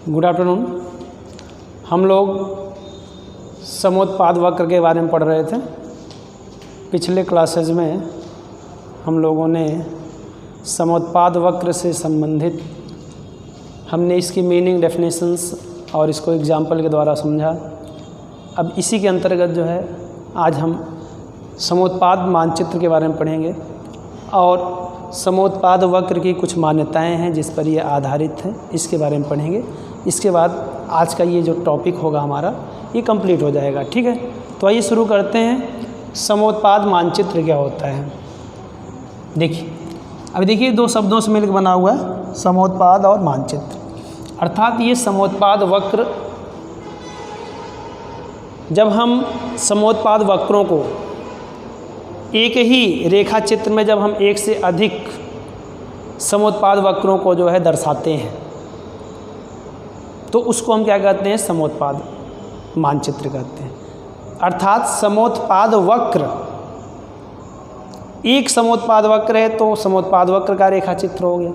Good afternoon. हम लोग समोत्पाद वक्र के बारे में पढ़ रहे थे। पिछले क्लासेज में हम लोगों ने समोत्पाद वक्र से संबंधित हमने इसकी मीनिंग, डेफिनेशंस और इसको एग्जाम्पल के द्वारा समझा। अब इसी के अंतर्गत जो है आज हम समोत्पाद मानचित्र के बारे में पढ़ेंगे और समोत्पाद वक्र की कुछ मान्यताएं हैं जिस पर ये आधारित है, इसके बारे में पढ़ेंगे। इसके बाद आज का ये जो टॉपिक होगा हमारा ये कंप्लीट हो जाएगा। ठीक है, तो आइए शुरू करते हैं। समोत्पाद मानचित्र क्या होता है? देखिए, अभी देखिए दो शब्दों से मिलकर बना हुआ है समोत्पाद और मानचित्र। अर्थात ये समोत्पाद वक्र, जब हम समोत्पाद वक्रों को एक ही रेखा चित्र में जब हम एक से अधिक समोत्पाद वक्रों को जो है दर्शाते हैं तो उसको हम क्या कहते हैं? समोत्पाद मानचित्र कहते हैं। अर्थात समोत्पाद वक्र, एक समोत्पाद वक्र है तो समोत्पाद वक्र का रेखा चित्र हो गया।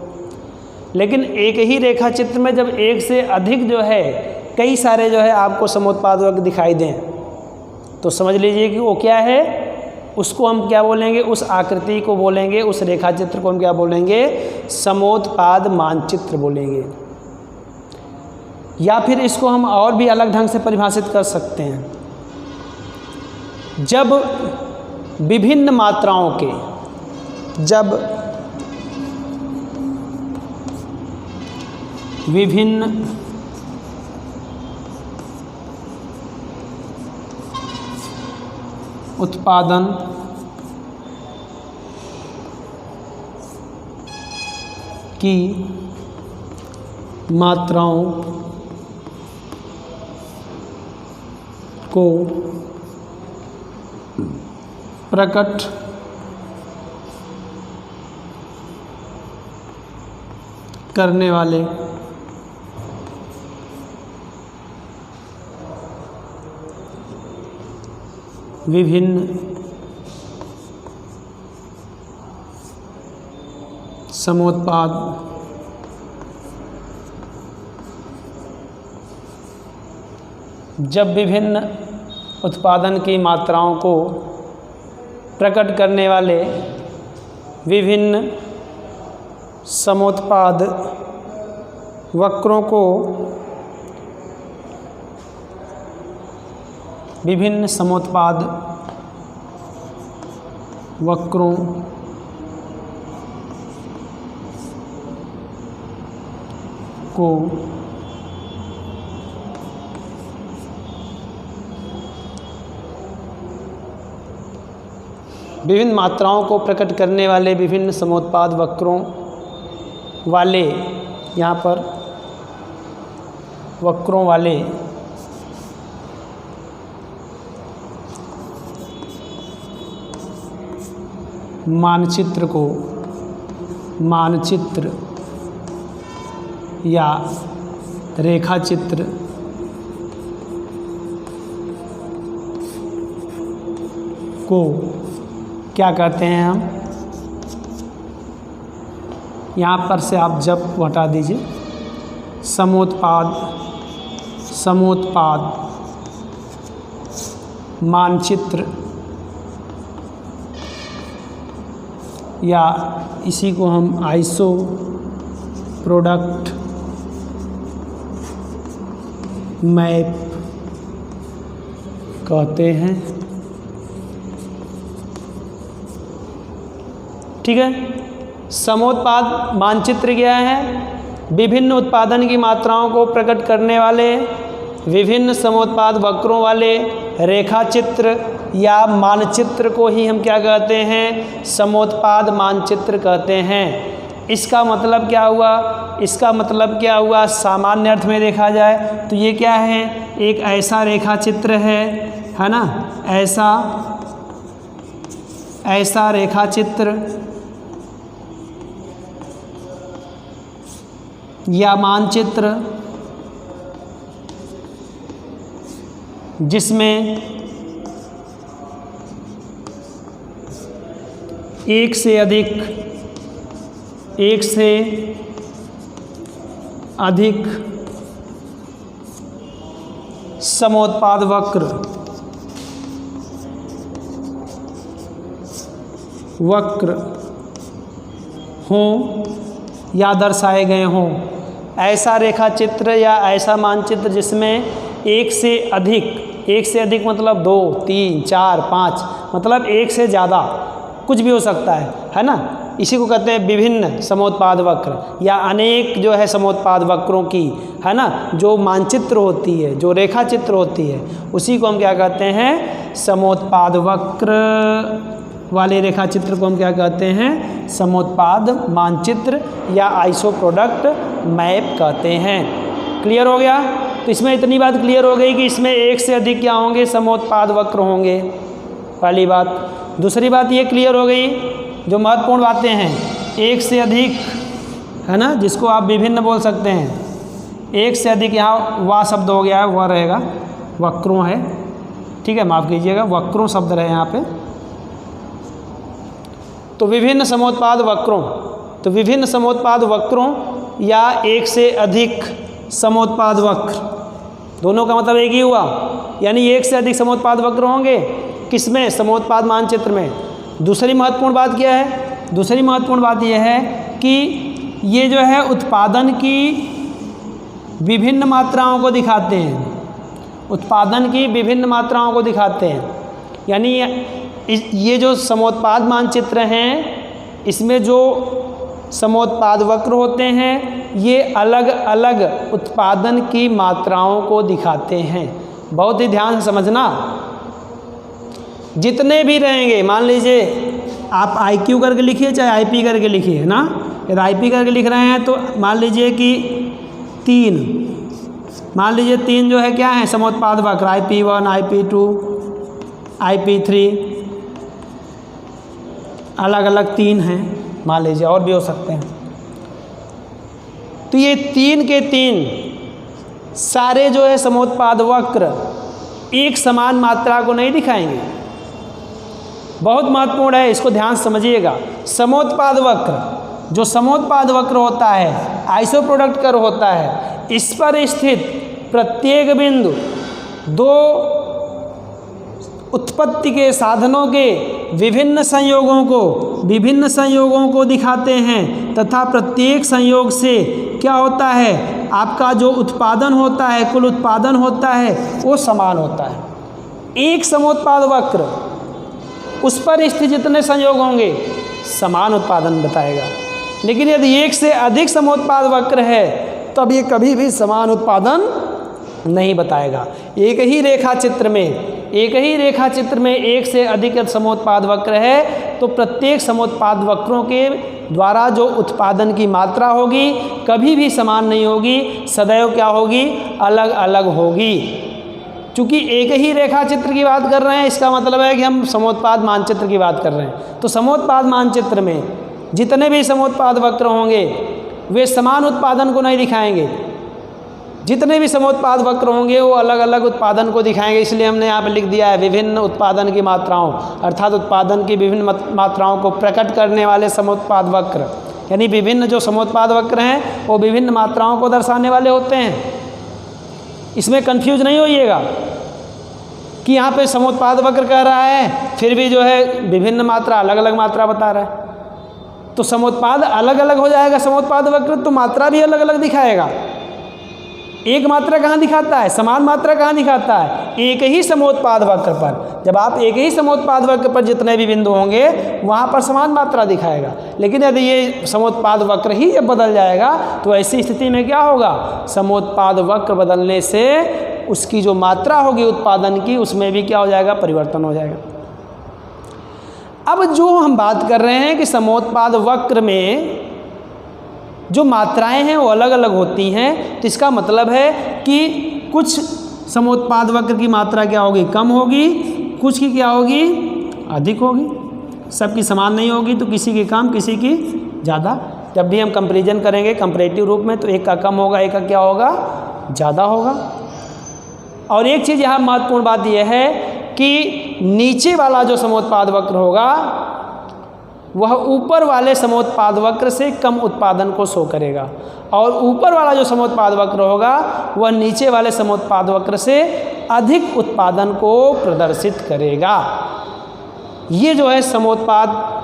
लेकिन एक ही रेखा चित्र में जब एक से अधिक जो है कई सारे जो है आपको समोत्पाद वक्र दिखाई दें तो समझ लीजिए कि वो क्या है, उसको हम क्या बोलेंगे? उस आकृति को बोलेंगे, उस रेखा चित्र को हम क्या बोलेंगे? समोत्पाद मानचित्र बोलेंगे। या फिर इसको हम और भी अलग ढंग से परिभाषित कर सकते हैं। जब विभिन्न मात्राओं के, जब विभिन्न उत्पादन की मात्राओं को प्रकट करने वाले विभिन्न समोत्पाद जब विभिन्न उत्पादन की मात्राओं को प्रकट करने वाले विभिन्न समोत्पाद वक्रों को विभिन्न समोत्पाद वक्रों को विभिन्न मात्राओं को प्रकट करने वाले विभिन्न समोत्पाद वक्रों वाले, यहाँ पर वक्रों वाले मानचित्र को मानचित्र या रेखा चित्र को क्या कहते हैं हम? यहाँ पर से आप जब हटा दीजिए। समोत्पाद समोत्पाद मानचित्र या इसी को हम आइसो प्रोडक्ट मैप कहते हैं। ठीक है, समोत्पाद मानचित्र क्या है? विभिन्न उत्पादन की मात्राओं को प्रकट करने वाले विभिन्न समोत्पाद वक्रों वाले रेखा चित्र या मानचित्र को ही हम क्या कहते हैं? समोत्पाद मानचित्र कहते हैं। इसका मतलब क्या हुआ? इसका मतलब क्या हुआ? सामान्य अर्थ में देखा जाए तो ये क्या है? एक ऐसा रेखा चित्र है ना, ऐसा रेखा चित्र या मानचित्र जिसमें एक से अधिक समोत्पाद वक्र हों या दर्शाए गए हों। ऐसा रेखा चित्र या ऐसा मानचित्र जिसमें एक से अधिक मतलब 2, 3, 4, 5 मतलब एक से ज़्यादा कुछ भी हो सकता है ना। इसी को कहते हैं विभिन्न समोत्पाद वक्र या अनेक जो है समोत्पाद वक्रों की, है ना, जो मानचित्र होती है, जो रेखा चित्र होती है, उसी को हम क्या कहते हैं, समोत्पाद वक्र वाले रेखा चित्र को हम क्या कहते हैं, समोत्पाद मानचित्र या आइसो प्रोडक्ट मैप कहते हैं। क्लियर हो गया? तो इसमें इतनी बात क्लियर हो गई कि इसमें एक से अधिक क्या होंगे, समोत्पाद वक्र होंगे, पहली बात। दूसरी बात ये क्लियर हो गई, जो महत्वपूर्ण बातें हैं, एक से अधिक, है ना, जिसको आप विभिन्न बोल सकते हैं। एक से अधिक, यहाँ वाह शब्द हो गया है, वह रहेगा, वक्रों है, ठीक है, माफ़ कीजिएगा, वक्रों शब्द रहे यहाँ पे। तो विभिन्न समोत्पाद वक्रों या एक से अधिक समोत्पाद वक्र, दोनों का मतलब एक ही हुआ, यानी एक से अधिक समोत्पाद वक्र होंगे किसमें, समोत्पाद मानचित्र में। दूसरी महत्वपूर्ण बात क्या है, दूसरी महत्वपूर्ण बात यह है कि ये जो है उत्पादन की विभिन्न मात्राओं को दिखाते हैं, उत्पादन की विभिन्न मात्राओं को दिखाते हैं। यानी ये जो समोत्पाद मानचित्र हैं, इसमें जो समोत्पाद वक्र होते हैं, ये अलग अलग उत्पादन की मात्राओं को दिखाते हैं। बहुत ही ध्यान से समझना, जितने भी रहेंगे, मान लीजिए आप IQ करके लिखिए चाहे IP करके लिखिए, है ना। यदि IP करके लिख रहे हैं तो मान लीजिए कि 3, मान लीजिए 3 जो है क्या है, समोत्पाद वक्र, IP1, IP2, IP3, अलग अलग 3 हैं, मान लीजिए, और भी हो सकते हैं। तो ये 3 के 3 सारे जो है समोत्पाद वक्र एक समान मात्रा को नहीं दिखाएंगे। बहुत महत्वपूर्ण है, इसको ध्यान से समझिएगा। समोत्पाद वक्र, जो समोत्पाद वक्र होता है, आइसो प्रोडक्ट कर्व होता है, इस पर स्थित प्रत्येक बिंदु 2 उत्पत्ति के साधनों के विभिन्न संयोगों को दिखाते हैं तथा प्रत्येक संयोग से क्या होता है, आपका जो उत्पादन होता है, कुल उत्पादन होता है, वो समान होता है। एक समोत्पाद वक्र, उस पर स्थित जितने संयोग होंगे समान उत्पादन बताएगा। लेकिन यदि एक से अधिक समोत्पाद वक्र है तब ये कभी भी समान उत्पादन नहीं बताएगा। एक ही रेखा चित्र में एक से अधिक समोत्पाद वक्र है तो प्रत्येक समोत्पाद वक्रों के द्वारा जो उत्पादन की मात्रा होगी कभी भी समान नहीं होगी, सदैव क्या होगी, अलग अलग होगी। चूँकि एक ही रेखा चित्र की बात कर रहे हैं, इसका मतलब है कि हम समोत्पाद मानचित्र की बात कर रहे हैं। तो समोत्पाद मानचित्र में जितने भी समोत्पाद वक्र होंगे वे समान उत्पादन को नहीं दिखाएंगे। जितने भी समोत्पाद वक्र होंगे वो अलग अलग उत्पादन को दिखाएंगे। इसलिए हमने यहाँ पर लिख दिया है विभिन्न उत्पादन की मात्राओं, अर्थात उत्पादन की विभिन्न मात्राओं को प्रकट करने वाले समोत्पाद वक्र, यानी विभिन्न जो समोत्पाद वक्र हैं वो विभिन्न मात्राओं को दर्शाने वाले होते हैं। इसमें कंफ्यूज नहीं होइएगा कि यहाँ पे समोत्पाद वक्र कह रहा है फिर भी जो है विभिन्न मात्रा, अलग अलग मात्रा बता रहा है। तो समोत्पाद अलग अलग हो जाएगा समोत्पाद वक्र, तो मात्रा भी अलग अलग दिखाएगा। एक मात्रा कहाँ दिखाता है, समान मात्रा कहाँ दिखाता है, एक ही समोत्पाद वक्र पर। जब आप एक ही समोत्पाद वक्र पर जितने भी बिंदु होंगे वहाँ पर समान मात्रा दिखाएगा। लेकिन यदि ये समोत्पाद वक्र ही जब बदल जाएगा तो ऐसी स्थिति में क्या होगा, समोत्पाद वक्र बदलने से उसकी जो मात्रा होगी उत्पादन की उसमें भी क्या हो जाएगा, परिवर्तन हो जाएगा। अब जो हम बात कर रहे हैं कि समोत्पाद वक्र में जो मात्राएं हैं वो अलग अलग होती हैं, तो इसका मतलब है कि कुछ समोत्पाद वक्र की मात्रा क्या होगी, कम होगी, कुछ की क्या होगी, अधिक होगी। सबकी समान नहीं होगी, तो किसी की कम किसी की ज़्यादा। जब भी हम कंपैरिजन करेंगे कंपैरेटिव रूप में तो एक का कम होगा, एक का क्या होगा, ज़्यादा होगा। और एक चीज़ यहाँ महत्वपूर्ण बात यह है कि नीचे वाला जो समोत्पाद वक्र होगा वह ऊपर वाले समोत्पाद वक्र से कम उत्पादन को शो करेगा, और ऊपर वाला जो समोत्पाद वक्र होगा वह नीचे वाले समोत्पाद वक्र से अधिक उत्पादन को प्रदर्शित करेगा। ये जो है समोत्पाद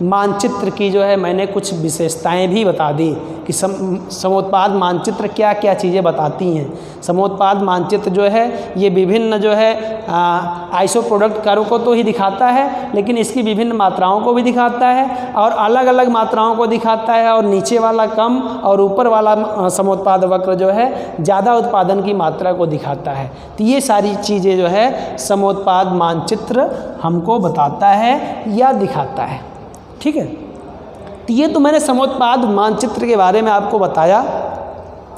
मानचित्र की जो है मैंने कुछ विशेषताएं भी बता दी कि समोत्पाद मानचित्र क्या क्या चीज़ें बताती हैं। समोत्पाद मानचित्र जो है ये विभिन्न जो है आइसो प्रोडक्ट कर्व को तो ही दिखाता है, लेकिन इसकी विभिन्न मात्राओं को भी दिखाता है और अलग अलग मात्राओं को दिखाता है, और नीचे वाला कम और ऊपर वाला समोत्पाद वक्र जो है ज़्यादा उत्पादन की मात्रा को दिखाता है। तो ये सारी चीज़ें जो है समोत्पाद मानचित्र हमको बताता है या दिखाता है। ठीक है, तो ये तो मैंने समोत्पाद मानचित्र के बारे में आपको बताया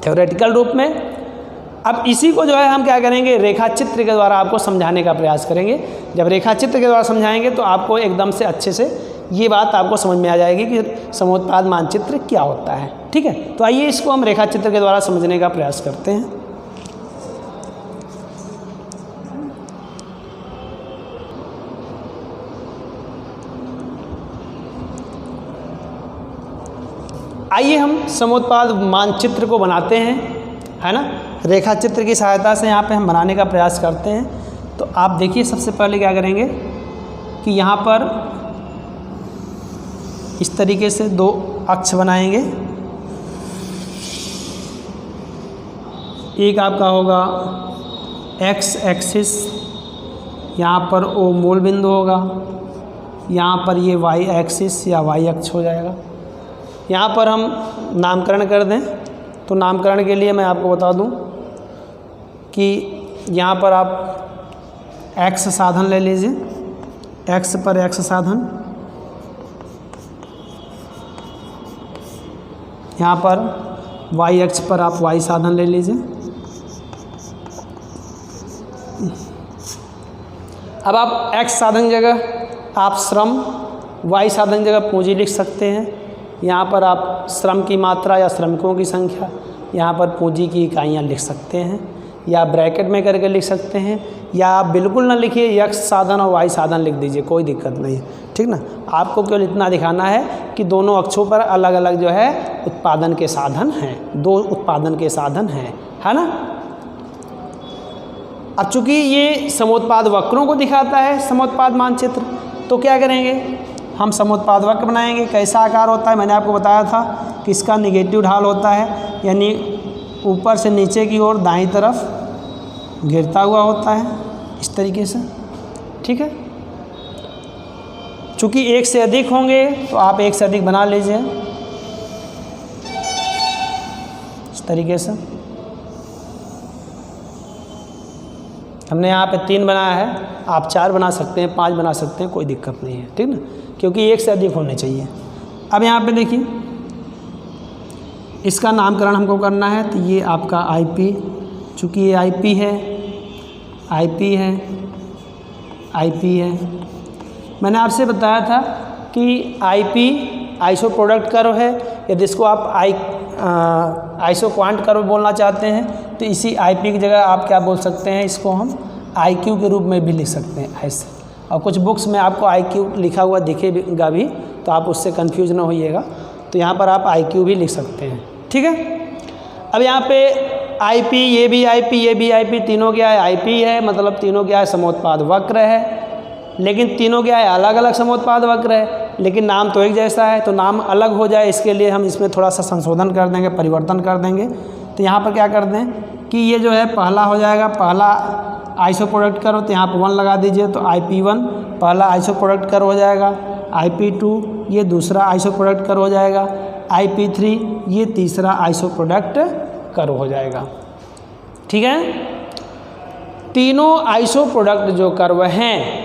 थ्योरेटिकल रूप में। अब इसी को जो है हम क्या करेंगे, रेखा चित्र के द्वारा आपको समझाने का प्रयास करेंगे। जब रेखा चित्र के द्वारा समझाएंगे तो आपको एकदम से अच्छे से ये बात आपको समझ में आ जाएगी कि समोत्पाद मानचित्र क्या होता है। ठीक है, तो आइए इसको हम रेखा चित्र के द्वारा समझने का प्रयास करते हैं। आइए हम समोत्पाद मानचित्र को बनाते हैं, है ना। रेखा चित्र की सहायता से यहाँ पे हम बनाने का प्रयास करते हैं। तो आप देखिए सबसे पहले क्या करेंगे कि यहाँ पर इस तरीके से दो अक्ष बनाएंगे। एक आपका होगा एक्स एक्सिस, यहाँ पर ओ मूल बिंदु होगा, यहाँ पर ये वाई एक्सिस या वाई अक्ष हो जाएगा। यहाँ पर हम नामकरण कर दें तो नामकरण के लिए मैं आपको बता दूं कि यहाँ पर आप एक्स साधन ले लीजिए, एक्स पर एक्स साधन, यहाँ पर वाई अक्ष पर आप वाई साधन ले लीजिए। अब आप एक्स साधन जगह आप श्रम, वाई साधन जगह पूंजी लिख सकते हैं। यहाँ पर आप श्रम की मात्रा या श्रमिकों की संख्या, यहाँ पर पूंजी की इकाइयाँ लिख सकते हैं, या ब्रैकेट में करके लिख सकते हैं, या आप बिल्कुल ना लिखिए, एक्स साधन और वाई साधन लिख दीजिए, कोई दिक्कत नहीं है। ठीक ना, आपको केवल इतना दिखाना है कि दोनों अक्षों पर अलग अलग जो है उत्पादन के साधन हैं, दो उत्पादन के साधन हैं, है ना। अब चूँकि ये समोत्पाद वक्रों को दिखाता है समोत्पाद मानचित्र, तो क्या करेंगे, हम समोत्पाद वक्र बनाएंगे। कैसा आकार होता है, मैंने आपको बताया था कि इसका निगेटिव ढाल होता है, यानी ऊपर से नीचे की ओर दाईं तरफ गिरता हुआ होता है इस तरीके से। ठीक है, चूँकि एक से अधिक होंगे तो आप एक से अधिक बना लीजिए इस तरीके से। हमने यहाँ पे 3 बनाया है, आप 4 बना सकते हैं, 5 बना सकते हैं, कोई दिक्कत नहीं है। ठीक ना, क्योंकि एक से अधिक होने चाहिए। अब यहाँ पे देखिए इसका नामकरण हमको करना है, तो ये आपका आईपी, चूँकि ये आईपी है, आईपी है, आईपी है। मैंने आपसे बताया था कि आईपी आइसो प्रोडक्ट कर्व है, यदि इसको आप आइसो क्वांट कर्व बोलना चाहते हैं तो इसी आईपी की जगह आप क्या बोल सकते हैं, इसको हम आईक्यू के रूप में भी लिख सकते हैं ऐसे। और कुछ बुक्स में आपको आईक्यू लिखा हुआ दिखेगा भी, तो आप उससे कंफ्यूज ना होइएगा, तो यहाँ पर आप आईक्यू भी लिख सकते हैं। ठीक है, अब यहाँ पे आईपी, ये भी आईपी, ये भी आईपी, तीनों क्या है, आईपी है, मतलब तीनों क्या है, समोत्पाद वक्र है। लेकिन तीनों क्या है, अलग अलग समोत्पाद वक्र है, लेकिन नाम तो एक जैसा है, तो नाम अलग हो जाए इसके लिए हम इसमें थोड़ा सा संशोधन कर देंगे, परिवर्तन कर देंगे। तो यहाँ पर क्या कर दें कि ये जो है पहला हो जाएगा, पहला आइसो प्रोडक्ट कर्व, तो यहाँ पर 1 लगा दीजिए, तो IP1 पहला आइसो प्रोडक्ट कर्व हो जाएगा, IP2 ये दूसरा आइसो प्रोडक्ट कर्व हो जाएगा, IP3 ये तीसरा आइसो प्रोडक्ट कर्व हो जाएगा। ठीक है, तीनों आइसो प्रोडक्ट जो कर्व हैं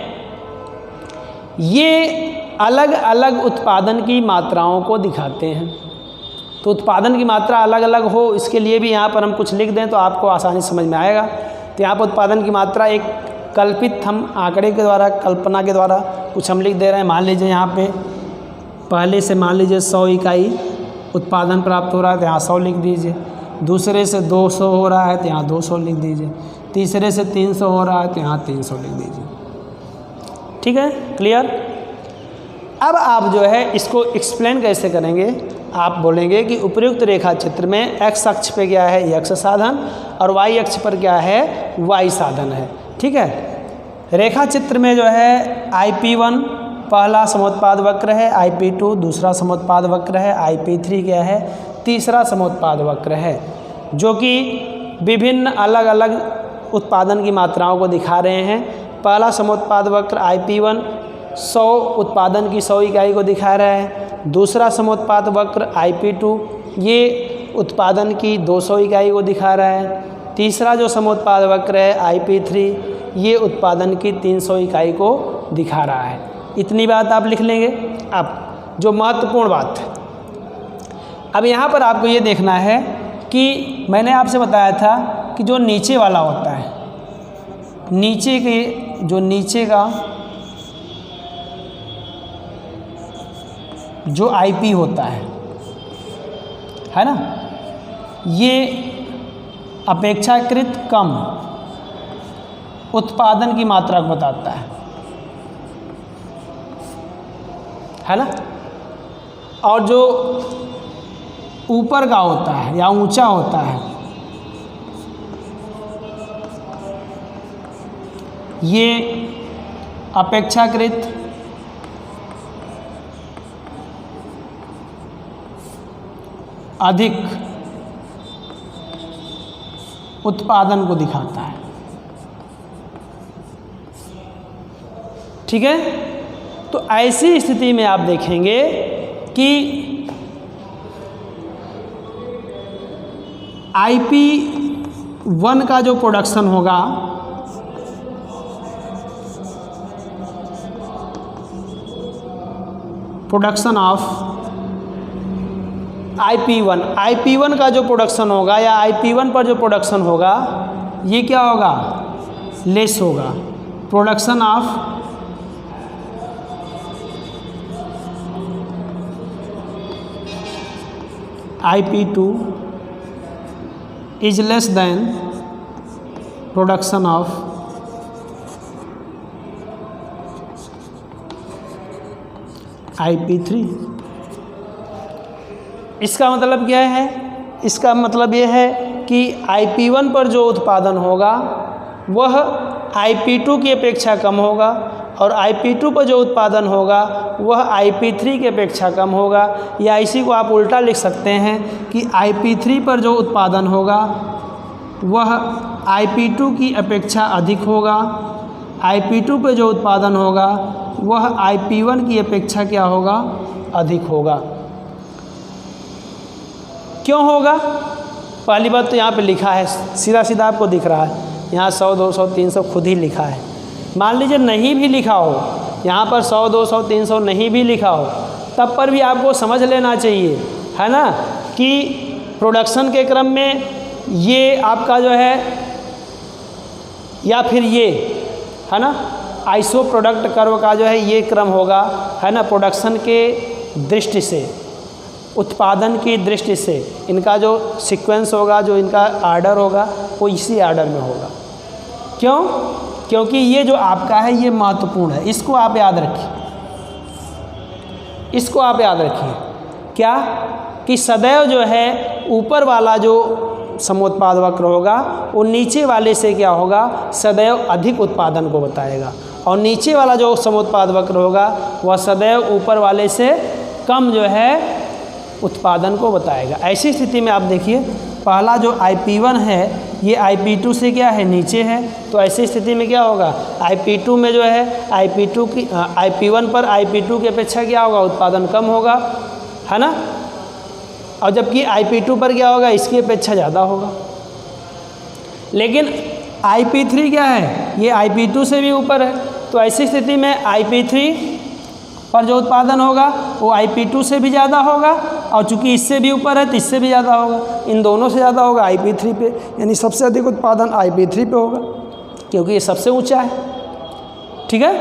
ये अलग अलग उत्पादन की मात्राओं को दिखाते हैं। तो उत्पादन की मात्रा अलग अलग हो, इसके लिए भी यहाँ पर हम कुछ लिख दें तो आपको आसानी समझ में आएगा। तो यहाँ पर उत्पादन की मात्रा एक कल्पित हम आंकड़े के द्वारा, कल्पना के द्वारा कुछ हम लिख दे रहे हैं। मान लीजिए यहाँ पे पहले से मान लीजिए 100 इकाई उत्पादन प्राप्त हो रहा है, तो यहाँ 100 लिख दीजिए। दूसरे से 200 हो रहा है तो यहाँ 200 लिख दीजिए। तीसरे से 300 हो रहा है तो यहाँ 300 लिख दीजिए। ठीक है, क्लियर। अब आप जो है इसको एक्सप्लेन कैसे करेंगे, आप बोलेंगे कि उपर्युक्त रेखा चित्र में x अक्ष पे क्या है, x साधन, और y अक्ष पर क्या है, y साधन है। ठीक है, रेखा चित्र में जो है IP1 पहला समोत्पाद वक्र है, IP2 दूसरा समोत्पाद वक्र है, IP3 क्या है, तीसरा समोत्पाद वक्र है, जो कि विभिन्न अलग अलग उत्पादन की मात्राओं को दिखा रहे हैं। पहला समोत्पाद वक्र IP1 100 उत्पादन की 100 इकाई को दिखा रहा है। दूसरा समोत्पाद वक्र IP2 ये उत्पादन की 200 इकाई को दिखा रहा है। तीसरा जो समोत्पाद वक्र है IP3 ये उत्पादन की 300 इकाई को दिखा रहा है। इतनी बात आप लिख लेंगे। अब जो महत्वपूर्ण बात है, अब यहाँ पर आपको ये देखना है कि मैंने आपसे बताया था कि जो नीचे वाला होता है, नीचे के जो नीचे का जो IP होता है ना, ये अपेक्षाकृत कम उत्पादन की मात्रा को बताता है ना। और जो ऊपर का होता है या ऊंचा होता है, ये अपेक्षाकृत अधिक उत्पादन को दिखाता है। ठीक है, तो ऐसी स्थिति में आप देखेंगे कि IP1 का जो प्रोडक्शन होगा, प्रोडक्शन ऑफ IP1 का जो प्रोडक्शन होगा या IP1 पर जो प्रोडक्शन होगा, ये क्या होगा, लेस होगा। Production of IP2 is less than production of IP3। इसका मतलब क्या है, इसका मतलब ये है कि IP1 पर जो उत्पादन होगा वह IP2 की अपेक्षा कम होगा, और IP2 पर जो उत्पादन होगा वह IP3 की अपेक्षा कम होगा। या इसी को आप उल्टा लिख सकते हैं कि IP3 पर जो उत्पादन होगा वह IP2 की अपेक्षा अधिक होगा, IP2 पर जो उत्पादन होगा वह IP1 की अपेक्षा क्या होगा, अधिक होगा। क्यों होगा, पहली बात तो यहाँ पे लिखा है, सीधा सीधा आपको दिख रहा है, यहाँ 100 200 300 खुद ही लिखा है। मान लीजिए नहीं भी लिखा हो, यहाँ पर 100 200 300 नहीं भी लिखा हो, तब पर भी आपको समझ लेना चाहिए, है ना, कि प्रोडक्शन के क्रम में ये आपका जो है या फिर ये, है ना, आइसो प्रोडक्ट कर्व का जो है ये क्रम होगा, है ना। प्रोडक्शन के दृष्टि से, उत्पादन की दृष्टि से इनका जो सीक्वेंस होगा, जो इनका आर्डर होगा, वो इसी आर्डर में होगा। क्यों, क्योंकि ये जो आपका है ये महत्वपूर्ण है, इसको आप याद रखिए, इसको आप याद रखिए। क्या कि सदैव जो है ऊपर वाला जो समोत्पाद वक्र होगा वो नीचे वाले से क्या होगा, सदैव अधिक उत्पादन को बताएगा, और नीचे वाला जो समोत्पाद वक्र होगा वह सदैव ऊपर वाले से कम जो है उत्पादन को बताएगा। ऐसी स्थिति में आप देखिए, पहला जो IP1 है ये IP2 से क्या है, नीचे है, तो ऐसी स्थिति में क्या होगा, IP2 में जो है IP1 पर IP2 की अपेक्षा क्या होगा, उत्पादन कम होगा, है ना। और जबकि IP2 पर क्या होगा, इसकी अपेक्षा ज़्यादा होगा। लेकिन IP3 क्या है, ये IP2 से भी ऊपर है, तो ऐसी स्थिति में IP3 पर जो उत्पादन होगा वो IP2 से भी ज़्यादा होगा, और चूंकि इससे भी ऊपर है तो इससे भी ज़्यादा होगा, इन दोनों से ज़्यादा होगा IP3 पे, यानी सबसे अधिक उत्पादन IP3 पे होगा, क्योंकि ये सबसे ऊंचा है। ठीक है,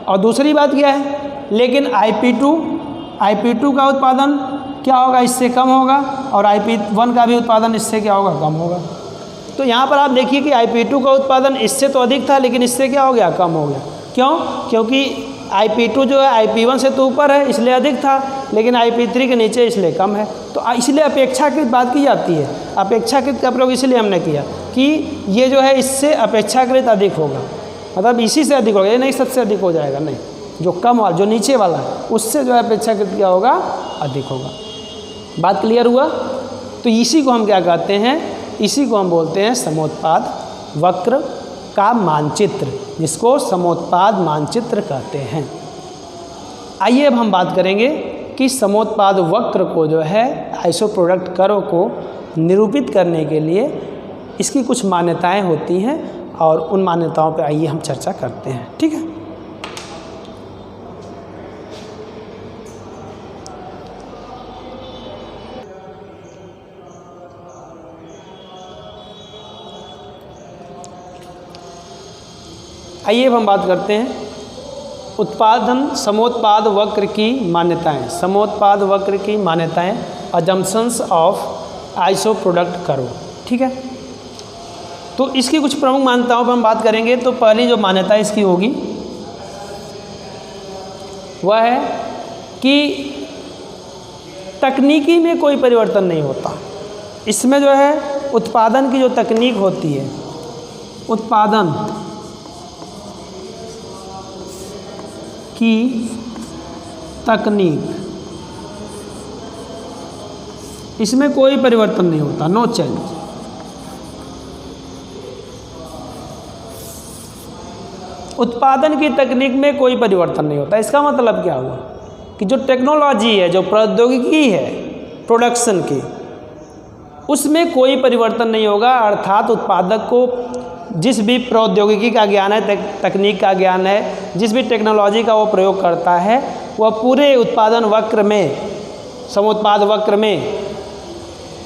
और दूसरी बात क्या है, लेकिन IP2 का उत्पादन क्या होगा, इससे कम होगा, और IP1 का भी उत्पादन इससे क्या होगा, कम होगा। तो यहाँ पर आप देखिए कि IP2 का उत्पादन इससे तो अधिक था, लेकिन इससे क्या हो गया, कम हो गया। क्यों, क्योंकि IP2 जो है IP1 से तो ऊपर है इसलिए अधिक था, लेकिन IP3 के नीचे इसलिए कम है। तो इसलिए अपेक्षाकृत बात की जाती है। अपेक्षाकृत का प्रयोग इसलिए हमने किया कि ये जो है इससे अपेक्षाकृत अधिक होगा, मतलब इसी से अधिक होगा, ये नहीं सबसे अधिक हो जाएगा, नहीं, जो कम वाला जो नीचे वाला है उससे जो है अपेक्षाकृत क्या होगा, अधिक होगा। बात क्लियर हुआ? तो इसी को हम क्या कहते हैं, इसी को हम बोलते हैं समोत्पाद वक्र का मानचित्र, जिसको समोत्पाद मानचित्र कहते हैं। आइए अब हम बात करेंगे कि समोत्पाद वक्र को जो है आइसो प्रोडक्ट कर्व को निरूपित करने के लिए इसकी कुछ मान्यताएं होती हैं, और उन मान्यताओं पे आइए हम चर्चा करते हैं। ठीक है, आइए अब हम बात करते हैं उत्पादन समोत्पाद वक्र की मान्यताएं। समोत्पाद वक्र की मान्यताएं, assumptions of iso product curve. ठीक है, तो इसकी कुछ प्रमुख मान्यताओं पर हम बात करेंगे। तो पहली जो मान्यता इसकी होगी वह है कि तकनीकी में कोई परिवर्तन नहीं होता। इसमें जो है उत्पादन की जो तकनीक होती है, उत्पादन की तकनीक, इसमें कोई परिवर्तन नहीं होता, नो चेंज। उत्पादन की तकनीक में कोई परिवर्तन नहीं होता। इसका मतलब क्या हुआ कि जो टेक्नोलॉजी है, जो प्रौद्योगिकी है प्रोडक्शन की, उसमें कोई परिवर्तन नहीं होगा। अर्थात उत्पादक को जिस भी प्रौद्योगिकी का ज्ञान है, तकनीक का ज्ञान है, जिस भी टेक्नोलॉजी का वो प्रयोग करता है, वह पूरे उत्पादन वक्र में, समोत्पाद वक्र में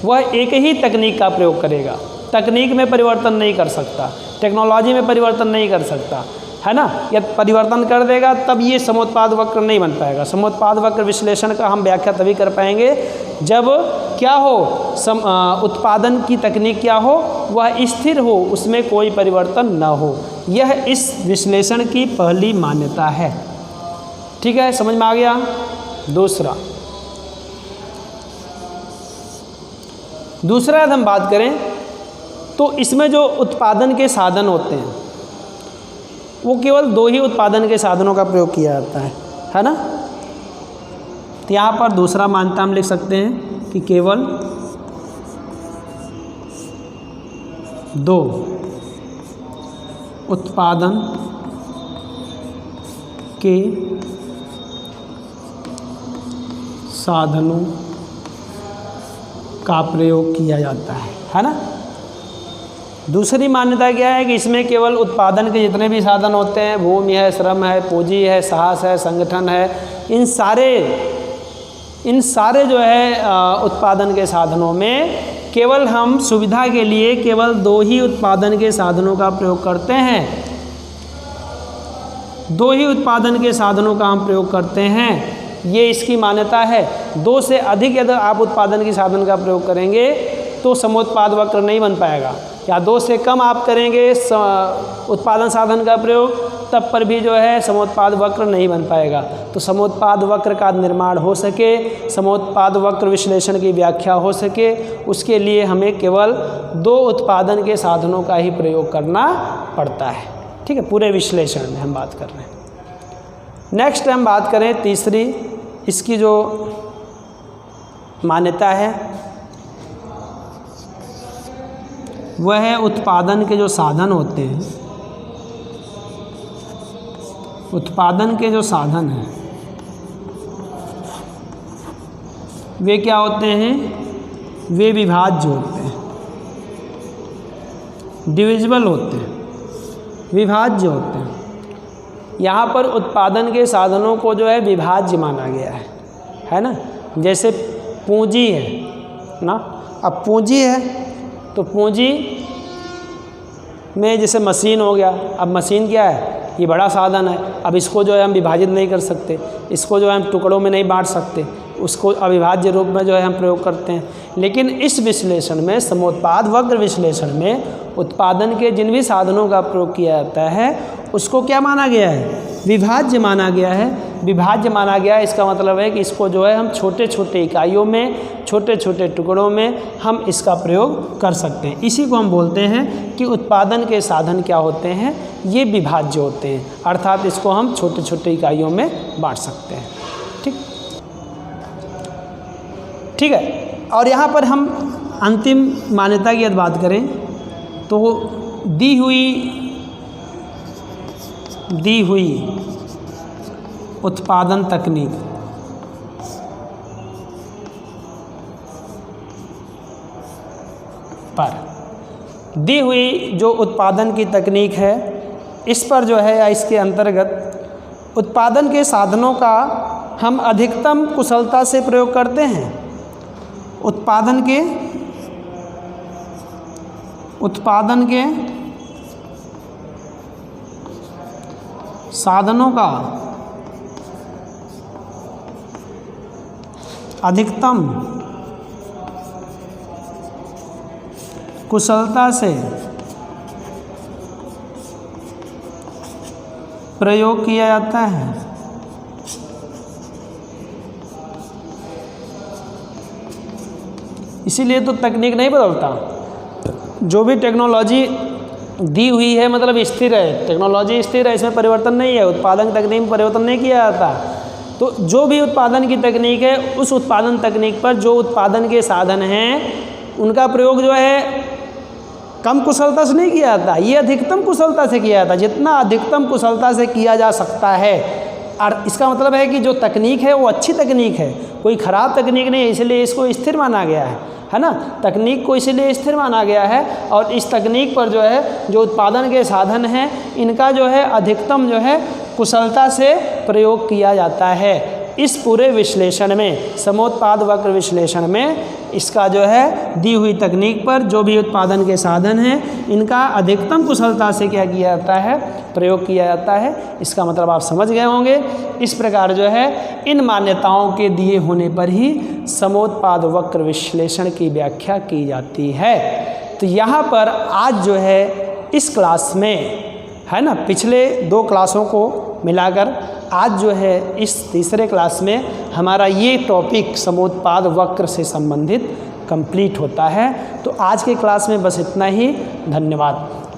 वह एक ही तकनीक का प्रयोग करेगा। तकनीक में परिवर्तन नहीं कर सकता, टेक्नोलॉजी में परिवर्तन नहीं कर सकता, है ना। यदि परिवर्तन कर देगा तब ये समोत्पाद वक्र नहीं बन पाएगा। समोत्पाद वक्र विश्लेषण का हम व्याख्या तभी कर पाएंगे जब क्या हो, उत्पादन की तकनीक क्या हो, वह स्थिर हो, उसमें कोई परिवर्तन न हो। यह इस विश्लेषण की पहली मान्यता है। ठीक है, समझ में आ गया। दूसरा यदि हम बात करें तो इसमें जो उत्पादन के साधन होते हैं वो केवल 2 ही उत्पादन के साधनों का प्रयोग किया जाता है ना। तो यहाँ पर दूसरा मान्यता हम लिख सकते हैं कि केवल 2 उत्पादन के साधनों का प्रयोग किया जाता है ना। दूसरी मान्यता क्या है कि इसमें केवल उत्पादन के जितने भी साधन होते हैं, भूमि है, श्रम है, पूंजी है, साहस है, संगठन है, इन सारे जो है उत्पादन के साधनों में केवल हम सुविधा के लिए केवल 2 ही उत्पादन के साधनों का प्रयोग करते हैं। 2 ही उत्पादन के साधनों का हम प्रयोग करते हैं, ये इसकी मान्यता है। 2 से अधिक यदि आप उत्पादन के साधन का प्रयोग करेंगे तो समोत्पाद वक्र नहीं बन पाएगा, या 2 से कम आप करेंगे उत्पादन साधन का प्रयोग तब पर भी जो है समोत्पाद वक्र नहीं बन पाएगा। तो समोत्पाद वक्र का निर्माण हो सके, समोत्पाद वक्र विश्लेषण की व्याख्या हो सके, उसके लिए हमें केवल 2 उत्पादन के साधनों का ही प्रयोग करना पड़ता है। ठीक है, पूरे विश्लेषण में हम बात कर रहे हैं। नेक्स्ट हम बात करें तीसरी, इसकी जो मान्यता है वह है उत्पादन के जो साधन होते हैं, उत्पादन के जो साधन हैं वे क्या होते हैं, वे विभाज्य होते हैं, डिविजिबल होते हैं, विभाज्य होते हैं। यहाँ पर उत्पादन के साधनों को जो है विभाज्य माना गया है ना। जैसे पूंजी है ना, अब पूंजी है तो पूंजी में जैसे मशीन हो गया, अब मशीन क्या है, ये बड़ा साधन है। अब इसको जो है हम विभाजित नहीं कर सकते, इसको जो है हम टुकड़ों में नहीं बांट सकते, उसको अविभाज्य रूप में जो है हम प्रयोग करते हैं। लेकिन इस विश्लेषण में, समोत्पाद वक्र विश्लेषण में, उत्पादन के जिन भी साधनों का प्रयोग किया जाता है उसको क्या माना गया है, विभाज्य माना गया है। विभाज्य माना गया है इसका मतलब है कि इसको जो है हम छोटे छोटे इकाइयों में, छोटे छोटे टुकड़ों में हम इसका प्रयोग कर सकते हैं। इसी को हम बोलते हैं कि उत्पादन के साधन क्या होते हैं, ये विभाज्य होते हैं, अर्थात इसको हम छोटे छोटे इकाइयों में बांट सकते हैं। ठीक है। और यहाँ पर हम अंतिम मान्यता की बात करें तो दी हुई उत्पादन तकनीक पर, दी हुई जो उत्पादन की तकनीक है इस पर जो है या इसके अंतर्गत उत्पादन के साधनों का हम अधिकतम कुशलता से प्रयोग करते हैं। उत्पादन के साधनों का अधिकतम कुशलता से प्रयोग किया जाता है। इसीलिए तो तकनीक नहीं बदलता। जो भी टेक्नोलॉजी दी हुई है मतलब स्थिर है, टेक्नोलॉजी स्थिर है, इसमें परिवर्तन नहीं है, उत्पादन तकनीक में परिवर्तन नहीं किया जाता। तो जो भी उत्पादन की तकनीक है उस उत्पादन तकनीक पर जो उत्पादन के साधन हैं उनका प्रयोग जो है कम कुशलता से नहीं किया जाता, ये अधिकतम कुशलता से किया जाता। जितना अधिकतम कुशलता से किया जा सकता है, और इसका मतलब है कि जो तकनीक है वो अच्छी तकनीक है, कोई ख़राब तकनीक नहीं है, इसलिए इसको स्थिर माना गया है ना। तकनीक को इसलिए स्थिर माना गया है और इस तकनीक पर जो है जो उत्पादन के साधन हैं इनका जो है अधिकतम जो है कुशलता से प्रयोग किया जाता है। इस पूरे विश्लेषण में, समोत्पाद वक्र विश्लेषण में, इसका जो है दी हुई तकनीक पर जो भी उत्पादन के साधन हैं इनका अधिकतम कुशलता से क्या किया जाता है, प्रयोग किया जाता है। इसका मतलब आप समझ गए होंगे। इस प्रकार जो है इन मान्यताओं के दिए होने पर ही समोत्पाद वक्र विश्लेषण की व्याख्या की जाती है। तो यहाँ पर आज जो है इस क्लास में है ना, पिछले 2 क्लासों को मिलाकर आज जो है इस तीसरे क्लास में हमारा ये टॉपिक समोत्पाद वक्र से संबंधित कंप्लीट होता है। तो आज के क्लास में बस इतना ही। धन्यवाद।